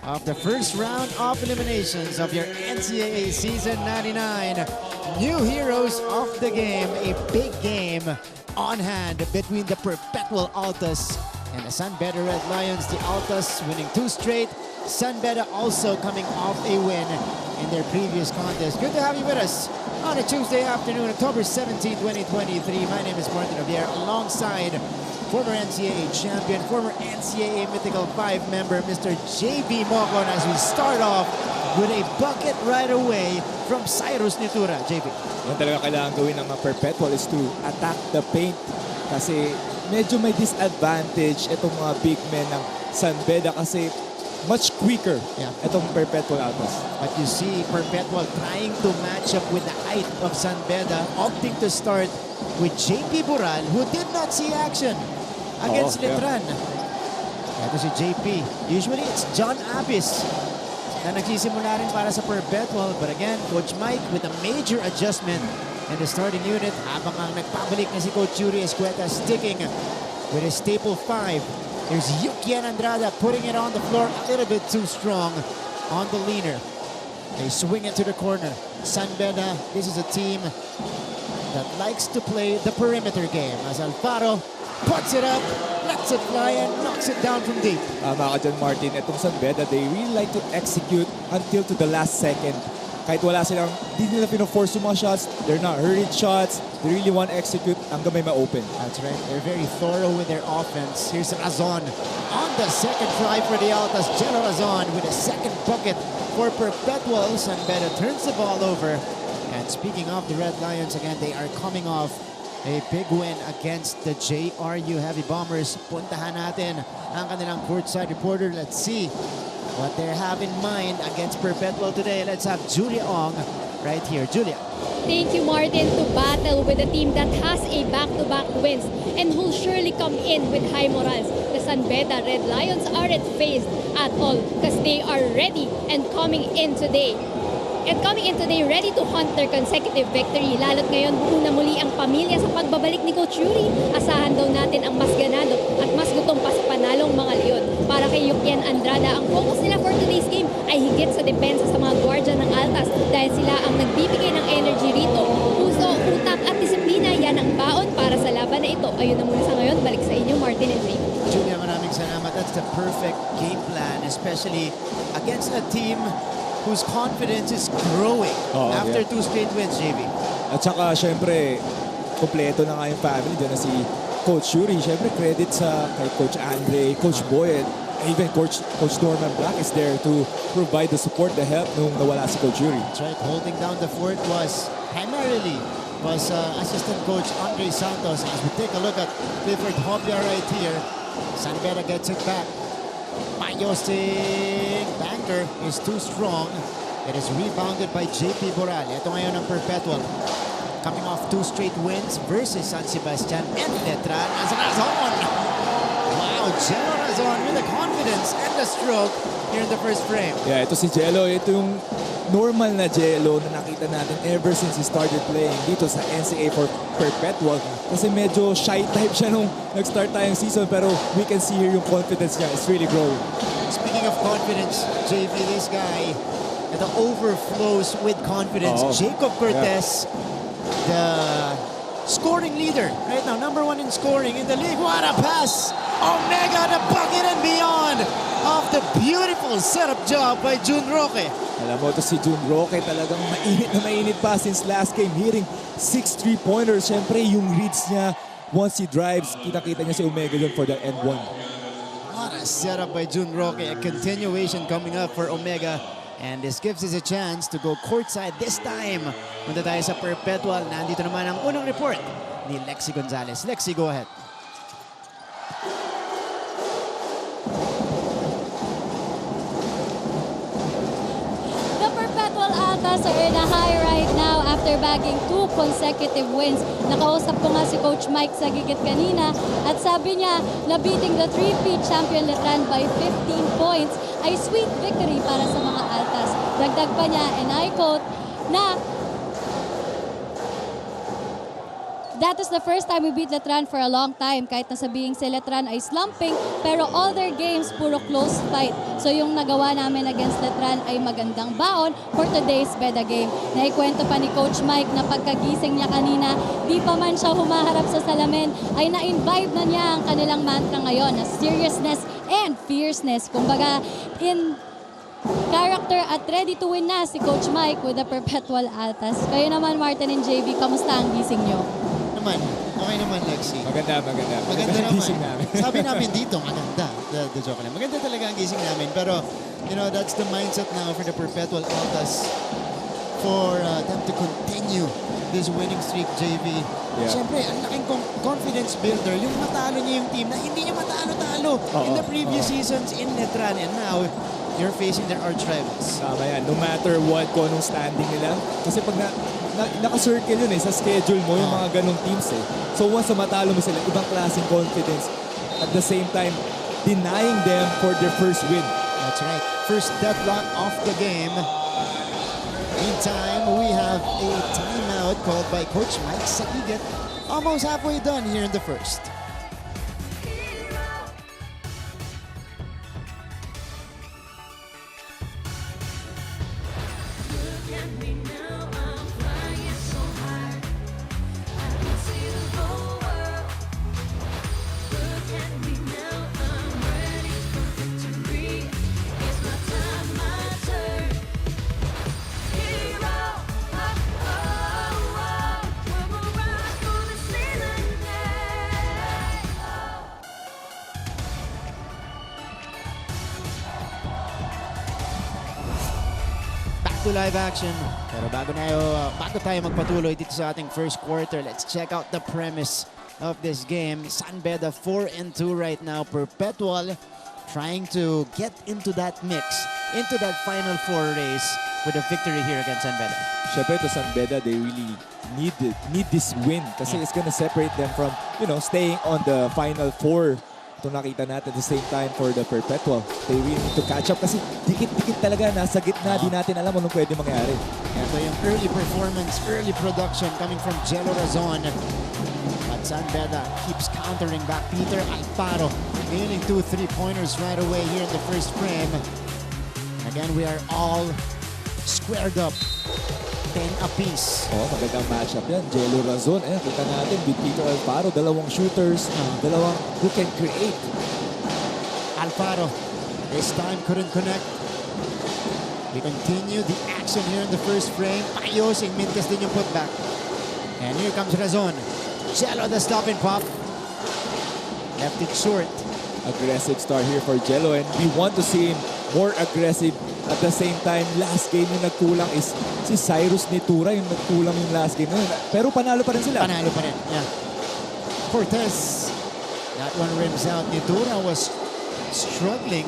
of the first round of eliminations of your NCAA Season 99. New heroes of the game, a big game on hand between the Perpetual Altas and the San Beda Red Lions. The Altas winning 2 straight. San Beda also coming off a win in their previous contest. Good to have you with us on a Tuesday afternoon, October 17, 2023. My name is Martin Javier, alongside former NCAA champion, former NCAA Mythical 5 member, Mr. JB Mocon, as we start off with a bucket right away from Cyrus Nitura. JB. Yung talaga kailangan gawin ng mga Perpetual is to attack the paint kasi medyo may disadvantage itong mga big men ng San Beda kasi much quicker itong Perpetual Altas. But you see Perpetual trying to match up with the height of San Beda, opting to start with JP Bural, who did not see action against Letran. Ito si JP. Usually it's John Abis na nagsisimula rin para sa Perpetual. But again, Coach Mike with a major adjustment in the starting unit habang ang nagpabalik na si Coach Yuri Escueta sticking with his staple 5. Here's Yukian Andrada putting it on the floor a little bit too strong on the leaner. They swing it to the corner. San Beda, this is a team that likes to play the perimeter game as Alfaro puts it up, lets it fly, and knocks it down from deep. Tama ka dyan, Martin. Itong San Beda, they really like to execute until to the last second. Kahit wala silang, di nila pino-force yung mga shots, they're not hurried shots, they really want to execute hanggang may ma-open. That's right. They're very thorough with their offense. Here's Razon on the second try for the Altas. Jello Razon with a second bucket for Perpetual. San Beda turns the ball over. And speaking of the Red Lions, again, they are coming off a big win against the JRU Heavy Bombers. Puntahan natin ang kanilang courtside reporter. Let's see what they have in mind against Perpetual today. Let's have Julia Ong right here. Julia. Thank you, Martin, to battle with a team that has a back-to-back wins and who'll surely come in with high morals. The San Beda Red Lions aren't phased at all because they are ready and coming in today ready to hunt their consecutive victory. Lalo't ngayon, buo na muli ang pamilya sa pagbabalik ni Coach Yuri. Asahan daw natin ang mas ganado at mas gutom pa sa panalong mga Leon. Para kay Yukian Andrada, ang focus nila for today's game ay higit sa depensa sa mga gwardiya ng Altas dahil sila ang nagbibigay ng energy rito. Puso, utak at disiplina, yan ang baon para sa laban na ito. Ayun na muna sa ngayon, balik sa inyo, Martin and Rick. Julia, maraming salamat. That's the perfect game plan, especially against a team whose confidence is growing after 2 straight wins, JB. At saka, syempre, kompleto na nga yung family. Diyan na si Coach Yuri. Syempre, credit sa kay Coach Andre, Coach Boyet, even Coach Norman Black is there to provide the support, the help nung nawala si Coach Yuri. That's right. Holding down the fort was primarily assistant coach Andre Santos. As we take a look at Clifford Hopia right here, San Beda gets it back. Payosing banker is too strong. It is rebounded by JP Boral. Ito ngayon ang Perpetual. Coming off 2 straight wins versus San Sebastian and Letran as Razon. Wow, Jello Razon with the confidence and the stroke here in the first frame. Yeah, ito si Jello. Ito yung normal na Jello na nakita natin ever since he started playing dito sa NCAA for Perpetual. Kasi medyo shy type siya nung nag-start tayong season, pero we can see here yung confidence niya. It's really growing. Speaking of confidence, JV, this guy, ito overflows with confidence. Jacob Cortez, the scoring leader right now, #1 in scoring in the league. What a pass! Omega, the bucket and beyond of the beautiful setup job by June Roque. Alam mo, ito si June Roque talagang mainit pa since last game, hitting 6 3-pointers. Siyempre, yung reads niya, once he drives, kita-kita niya si Omega dun for the end one. What a setup by June Roque. A continuation coming up for Omega. And this gives us a chance to go courtside this time. Punta tayo sa Perpetual. Nandito naman ang unang report ni Lexi Gonzalez. Lexi, go ahead. The Perpetual Altas are in a high right now after bagging 2 consecutive wins. Nakausap ko nga si Coach Mike sa gigit kanina at sabi niya na beating the 3-peat champion Letran by 15 points ay sweet victory para sa mga Altas. Dagdag pa niya, and I quote, na that is the first time we beat Letran for a long time. Kahit na sabihing si Letran ay slumping, pero all their games, puro close fight. So yung nagawa namin against Letran ay magandang baon for today's Beda game. Naikwento pa ni Coach Mike na pagkagising niya kanina, di pa man siya humaharap sa salamin, ay na-imbibe na niya ang kanilang mantra ngayon na seriousness and fierceness. Kumbaga, in character at ready to win na si Coach Mike with the Perpetual Altas. Kayo naman, Martin and JV, kamusta ang gising nyo? Okay naman, Lexi. Maganda. Maganda naman. Gising namin. Sabi namin dito, maganda. The joke lang. Maganda talaga ang gising namin. Pero, that's the mindset now for the Perpetual Altas for them to continue this winning streak, JV. Yeah. Siyempre, ang laking confidence builder, yung matalo niya yung team na hindi niya matalo-talo in the previous seasons in Letran. And now, you're facing their arch rivals. Tama yan. No matter what, kung anong standing nila. Kasi pag naka-circle yun sa schedule mo, yung mga ganong teams So once na matalo mo sila, ibang klaseng confidence. At the same time, denying them for their first win. That's right. First deadlock of the game. Meantime, we have a timeout called by Coach Mike Sakigat. Almost halfway done here in the first. To live action. Pero bago tayo magpatuloy dito sa ating first quarter, let's check out the premise of this game. San Beda 4-2 right now. Perpetual trying to get into that mix, into that Final Four race with a victory here against San Beda. Siyempre, to San Beda, they really need this win kasi it's gonna separate them from, staying on the Final Four. Ito nakita natin at the same time for the Perpetual. They really need to catch up kasi dikit-dikit talaga nasa gitna. Di natin alam anong pwede mangyari. Ito yung early performance, early production coming from Jello Razon. But San Beda keeps countering back. Peter Alfaro nailing 2 3-pointers right away here in the first frame. Again, we are all squared up. 10 apiece. Magandang matchup yan. Jello Razon. Kita natin with Peter Alfaro. Dalawang shooters. Dalawang who can create. Alfaro this time couldn't connect. We continue the action here in the first frame. Ayosing Mintes din yung putback. And here comes Razon. Jello the stop and pop. Left it short. Aggressive start here for Jello and we want to see him more aggressive. At the same time, last game yung nagkulang is si Cyrus Nitura yung nagkulang yung last game. Pero panalo pa rin sila. Panalo pa rin, yeah. Cortez, that one rims out. Nitura was struggling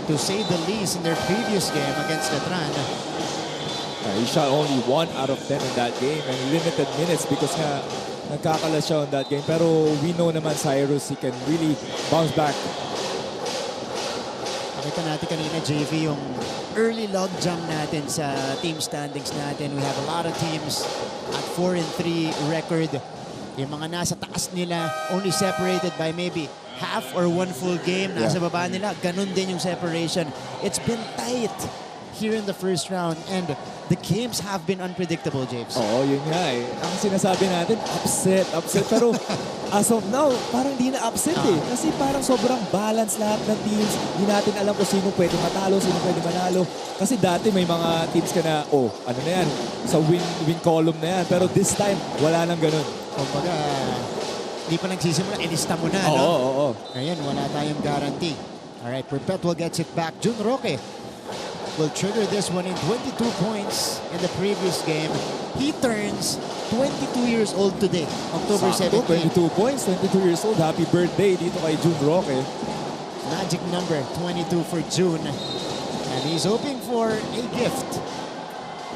to say the least in their previous game against Letran. He shot only 1 out of 10 in that game and limited minutes because nga nagkakalas siya on that game. Pero we know naman Cyrus, he can really bounce back. Nakita natin kanina, JV, yung early log jump natin sa team standings natin. We have a lot of teams at 4-3 record. Yung mga nasa taas nila, only separated by maybe half or 1 full game. Nasa baba nila, ganun din yung separation. It's been tight here in the first round and the games have been unpredictable, James. Oo, yun nga eh. Ang sinasabi natin, upset. Pero as of now, parang di na upset eh. Kasi parang sobrang balance lahat ng teams. Hindi natin alam kung sino pwede matalo, sino pwede manalo. Kasi dati may mga teams ka na, ano na yan, sa win column na yan. Pero this time, wala nang ganun. Kumbaga, di pa nagsisimula, ilista mo na, no? Oo. Ngayon, wala tayong guarantee. Alright, Perpetual gets it back. Jun Roque will trigger this one in 22 points in the previous game. He turns 22 years old today, October 17. 22 points, 22 years old. Happy birthday dito kay Jun Roque. Magic number, 22 for June. And he's hoping for a gift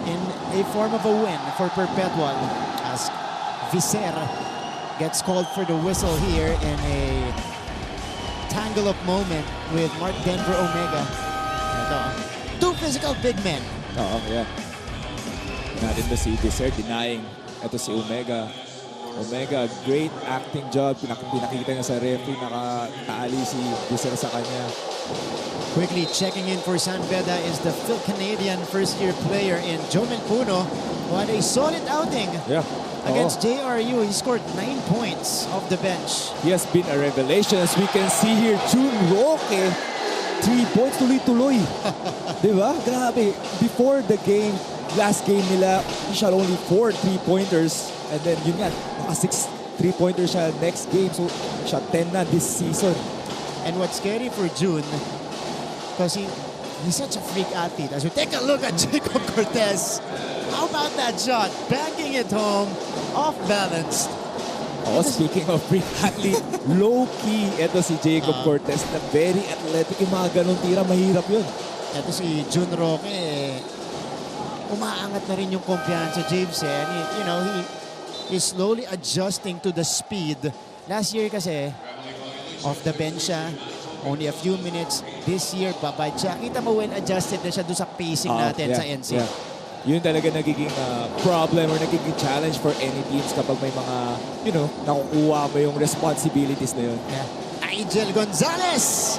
in a form of a win for Perpetual as Viser gets called for the whistle here in a tangle-up moment with Mark Denver Omega. Ito, 2 physical big men. Oo, yeah. Natin to see Viser denying Ito si Omega. Omega, great acting job. Pinakita niya sa referee, nakataali si Buser sa kanya. Quickly checking in for San Beda is the Phil-Canadian first-year player in Jomel Puno, who had a solid outing Yeah. against JRU. He scored 9 points off the bench. He has been a revelation. As we can see here, Jun Roque, 3 points tuloy-tuloy. Diba? Grabe. Before the game, last game nila, he shot only 4 3-pointers. And then yun nga, naka 6 3-pointers siya next game. So, shot 10 na this season. And what's scary for June, because he's such a freak athlete. As we take a look at Jacob Cortez, how about that shot? Banging it home, off balance. Oh, speaking of freak athlete, low-key, ito si Jacob Cortez na very athletic. Yung mga ganun tira, mahirap yun. Ito si June Roque, umaangat na rin yung kumpiyansa, James. And he is slowly adjusting to the speed. Last year kasi, off the bench siya, only a few minutes. This year, babad siya. Kita mo well-adjusted na siya doon sa pacing natin sa NC. Yeah. Yun talaga nagiging problem or nagiging challenge for any teams kapag may mga, nakukuha mo yung responsibilities na yun. Yeah. Nigel Gonzalez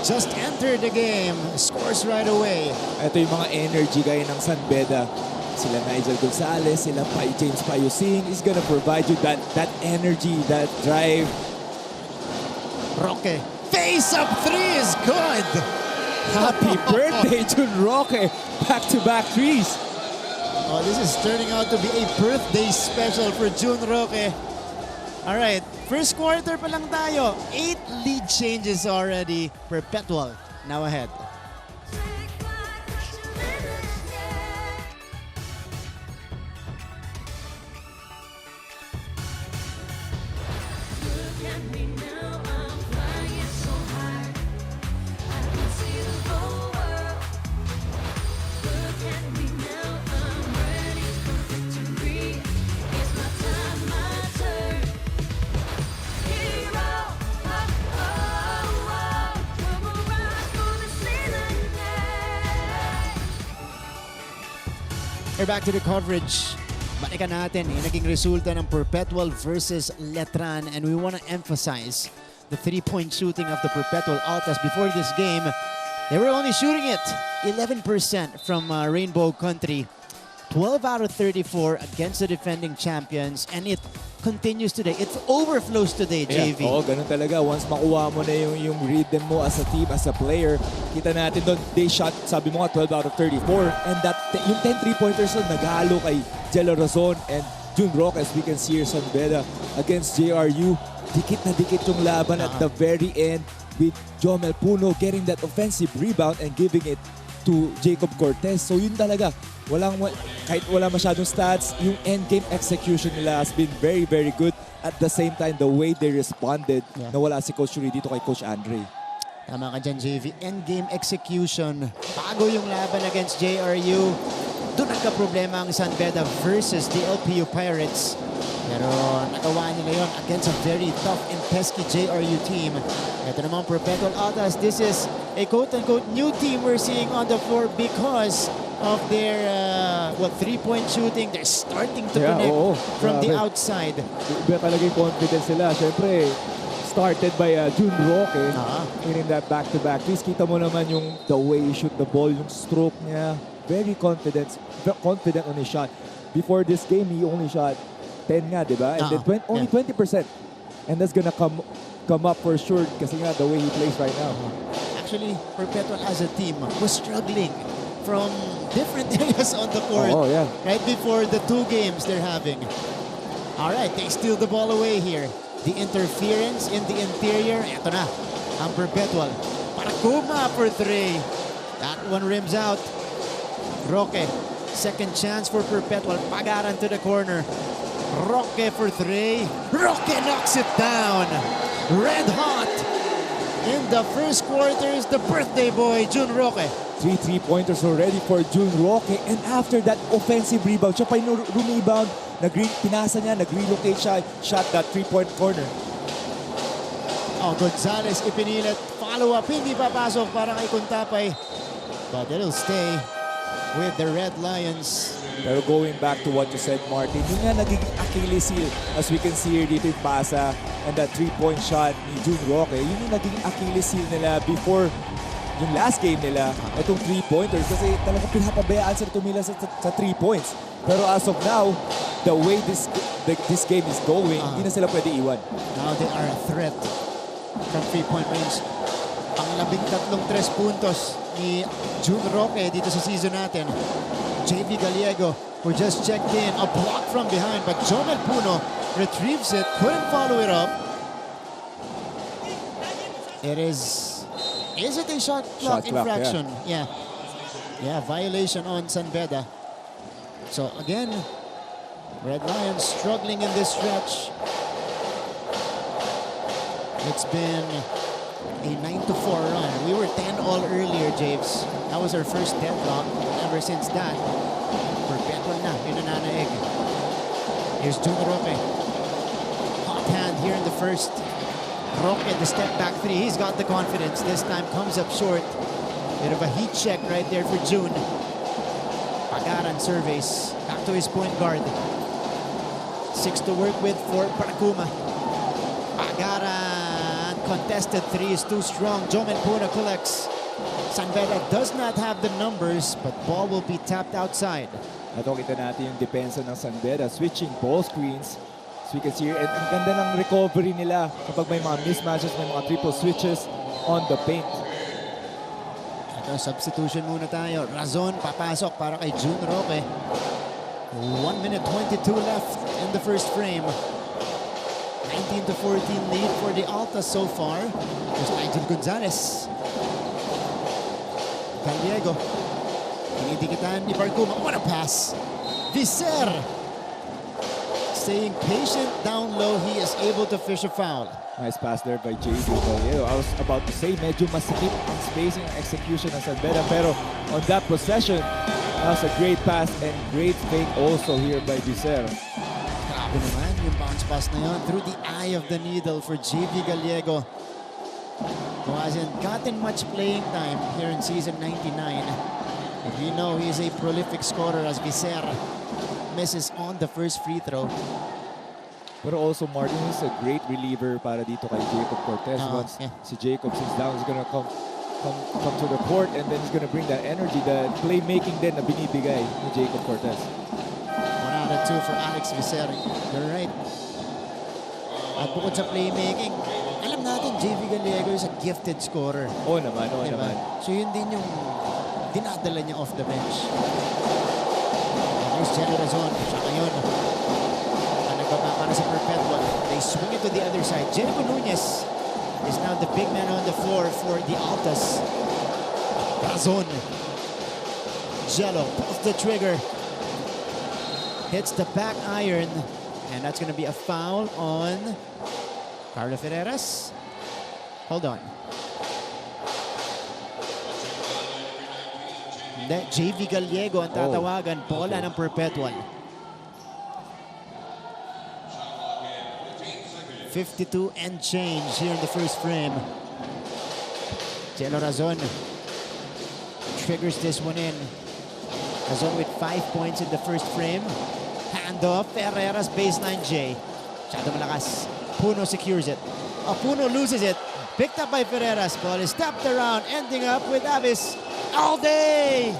just entered the game. Scores right away. Ito yung mga energy gaya ng San Beda. Sila Nigel Gonzalez, sila James Payusing is gonna provide you that energy, that drive. Roque. Face-up three is good. Happy birthday, Jun Roque. Back-to-back threes. Oh, this is turning out to be a birthday special for June Roque. All right, first quarter pa lang tayo. 8 lead changes already. Perpetual now ahead. We're back to the coverage. Balikan natin naging resulta ng Perpetual versus Letran, and we want to emphasize the three-point shooting of the Perpetual Altas. Before this game, they were only shooting it 11% from Rainbow Country. 12 out of 34 against the defending champions, and it continues today. It overflows today, JV. Oo, ganun talaga. Once makuha mo na yung rhythm mo as a team, as a player, kita natin doon, they shot, sabi mo nga, 12 out of 34. And yung 10 3-pointers doon, nagalo kay Jello Razon and June Roque, as we can see here, San Beda against JRU. Dikit na dikit yung laban at the very end with Jomel Puno getting that offensive rebound and giving it to Jacob Cortez. So yun talaga, kahit wala masyadong stats, yung endgame execution nila has been very, very good. At the same time, the way they responded, nawala si Coach Yuri dito kay Coach Andre. Tama ka dyan, JV. Endgame execution. Bago yung laban against JRU. Doon nagka-problema ang San Beda versus the LPU Pirates. Pero nagawa nila yun against a very tough and pesky JRU team. Ito naman Perpetual Altas. This is a quote-unquote new team we're seeing on the floor because of their three-point shooting. They're starting to connect from the outside. Iba talaga yung confidence nila. Siyempre, started by June Roque in that back-to-back. Please kita mo naman yung the way he shoot the ball, yung stroke niya. Very confident on his shot. Before this game, he only shot 10 nga, di ba? And then only 20%. And that's gonna come up for sure kasi nga the way he plays right now. Actually, Perpetual as a team was struggling from different areas on the court right before the 2 games they're having. All right, they steal the ball away here. The interference in the interior. Ito na, ang Perpetual. Paracuma for 3. That one rims out. Roque, second chance for Perpetual. Pagaran to the corner. Roque for 3. Roque knocks it down. Red hot. In the first quarter is the birthday boy, June Roque. 3 3-pointers already for June Roque. And after that offensive rebound, siya pa yung rebound, pinasa niya, nag-relocate siya, shot that 3-point corner. Oh, Gonzalez ipinilit. Follow-up, hindi papasok para kay Kuntapay. But it'll stay. with the Red Lions. Pero going back to what you said, Martin, yun nga naging Achilles heel. As we can see here dito yung pasa and that 3-point shot ni June Roque, yun yung naging Achilles heel nila before yung last game nila. Itong 3-pointers kasi talagang pinapabayaan sila tumila sa 3 points. Pero as of now, the way this game is going, hindi na sila pwede iwan. Now they are a threat from 3-point range. Ang 13 3 puntos ni June Roque dito sa season natin. JV Gallego, who just checked in, a block from behind, but Jomel Puno retrieves it, couldn't follow it up. Is it a shot clock infraction? Yeah. Yeah, violation on San Beda. So again, Red Lions struggling in this stretch. It's been a 9-4 run. We were 10-all earlier, James. That was our first deadlock. Ever since that, Perpetual na, pinananaig. Here's June Roque. Hot hand here in the first. Roque, the step back three. He's got the confidence. This time comes up short. Bit of a heat check right there for June. Pagaran surveys. Back to his point guard. 6 to work with for Paracuma. Pagaran. Contested three is too strong. Jomen Puna collects. San Beda does not have the numbers, but ball will be tapped outside. Ito kita natin yung depensa ng San Beda, switching ball screens. So we can see here, and ang ganda ng recovery nila kapag may mga mismatches, may mga triple switches on the paint. Ito, substitution muna tayo. Razon papasok para kay June Roque. 1 minute 22 left in the first frame. 19-14 lead for the Altas so far. There's Nigel Gonzalez. Gallego. Dinidikitan ni Parcuma. What a pass. Viser. Staying patient down low. He is able to fish a foul. Nice pass there by JD Gallego. I was about to say, medyo masikip ang spacing and execution ng San Beda. Pero on that possession, that's a great pass and great fake also here by Viser. Grabe naman yung bounce pass na yun through the eye of the needle for JV Gallego, who hasn't gotten much playing time here in season 99. But we know he is a prolific scorer as Viser misses on the first free throw. Pero also Martin is a great reliever para dito kay Jacob Cortez. Once si Jacob sits down, he's gonna come to the court and then he's gonna bring that energy, that playmaking din na binibigay ni Jacob Cortez. 1 out of 2 for Alex Viser. You're right. At bukod sa playmaking, alam natin JV Gallego is a gifted scorer. Oo naman, oo Diba? naman. So yun din yung dinadala niya off the bench. There's Jerry Razon. Siya ngayon. Nagbaba para sa Perpetual. They swing it to the other side. Jericho Nunez is now the big man on the floor for the Altas. Razon. Jello pulls the trigger. Hits the back iron. And that's going to be a foul on Carlo Ferreras. Hold on. Hindi, JV Gallego ang tatawagan. Bola ng Perpetual. 52 and change here in the first frame. Jello Razon triggers this one in. Razon with 5 points in the first frame. Handoff, Ferreras baseline J. Masyado malakas. Puno secures it. Puno loses it. Picked up by Ferreras. Ball is tapped around, ending up with Avis all day.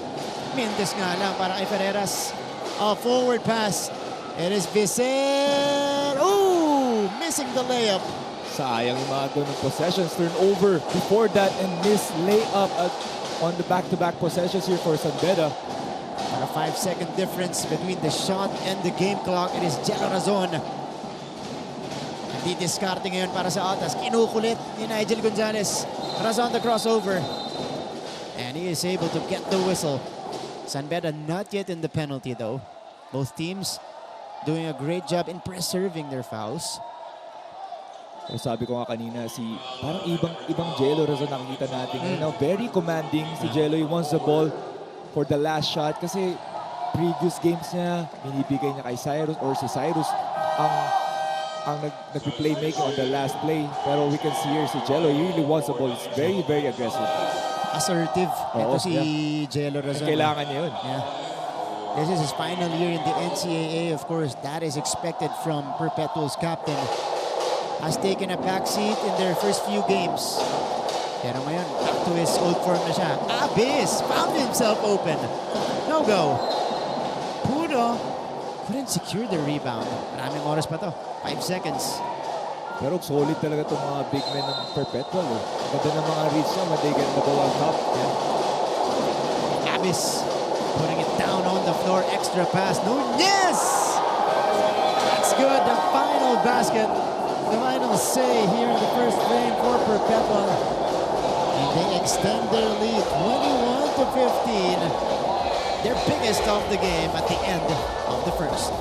Mintes nga lang para kay Ferreras. A forward pass. It is Viser. Ooh, missing the layup. Sayang yung mga ganung possessions. Turnover before that and miss layup on the back-to-back possessions here for San Beda. A 5-second difference between the shot and the game clock. It is Jello Razon. Hindi diskarte ngayon para sa Altas. Kinukulit ni Nigel Gonzalez. Razon the crossover. And he is able to get the whistle. San Beda not yet in the penalty though. Both teams doing a great job in preserving their fouls. So sabi ko nga kanina, parang ibang Jello Razon nakikita natin. You know, very commanding si Jello. He wants the ball for the last shot kasi previous games niya binibigay niya kay Cyrus or si Cyrus ang nag-playmaking on the last play. Pero we can see here si Jello, he really wants the ball. It's very, very aggressive. assertive. Ito Oo, si Jello Razon. Kailangan niya yun. Yeah. This is his final year in the NCAA. Of course, that is expected from Perpetual's captain. Has taken a backseat in their first few games. Pero ngayon, back to his old form na siya. Abis found himself open. No go. Puro couldn't secure the rebound. Maraming oras pa to. 5 seconds. Pero solid talaga itong mga big men ng Perpetual. Ganda ng mga reach na, when they get the ball on top. Abis putting it down on the floor. Extra pass. Nunez! That's good. The final basket. The final say here in the first frame for Perpetual. And they extend their lead 21-15. Their biggest of the game at the end of the first.